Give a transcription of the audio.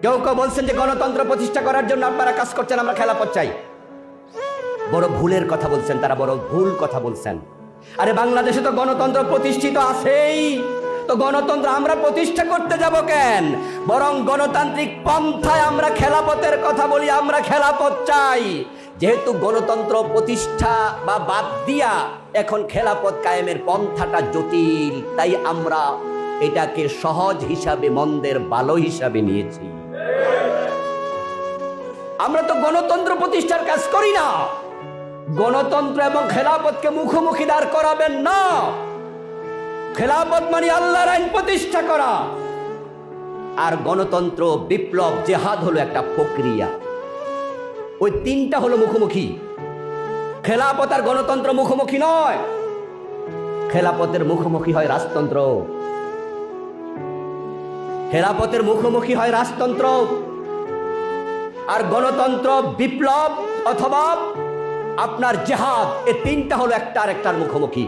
কেউ কেউ বলছেন যে গণতন্ত্র প্রতিষ্ঠা করার জন্য আপনারা কাজ করছেন, আমরা খেলাফত চাই। বড় ভুলের কথা বলছেন, তারা বড় ভুল কথা বলছেন। আরে বাংলাদেশে তো গণতন্ত্র প্রতিষ্ঠিত আছেই, তো গণতন্ত্র আমরা প্রতিষ্ঠা করতে যাব কেন? বরং গণতান্ত্রিক পন্থায় আমরা খেলাফতের কথা বলি, আমরা খেলাফত চাই। যেহেতু গণতন্ত্র প্রতিষ্ঠা বা বাদ দিয়া এখন খেলাফত কায়েমের পন্থাটা জটিল, তাই আমরা এটাকে সহজ হিসাবে, মন্দের ভালো হিসাবে নিয়েছি। আমরা তো গণতন্ত্র প্রতিষ্ঠার কাজ করি না। গণতন্ত্র এবং খেলাফতকে মুখোমুখি দাঁড় করাবেন না। খেলাফত মানে আল্লাহর আইন প্রতিষ্ঠা করা, আর গণতন্ত্র, বিপ্লব, জেহাদ হলো একটা প্রক্রিয়া। ওই তিনটা হলো মুখোমুখি। খেলাফত আর গণতন্ত্র মুখোমুখি নয়। খেলাফতের মুখোমুখি হয় রাজতন্ত্র, খেলাফতের মুখোমুখি হয় রাজতন্ত্র, আর গণতন্ত্র, বিপ্লব অথবা আপনার জেহাদ, এই তিনটা হলো একটা আরেকটার মুখোমুখি।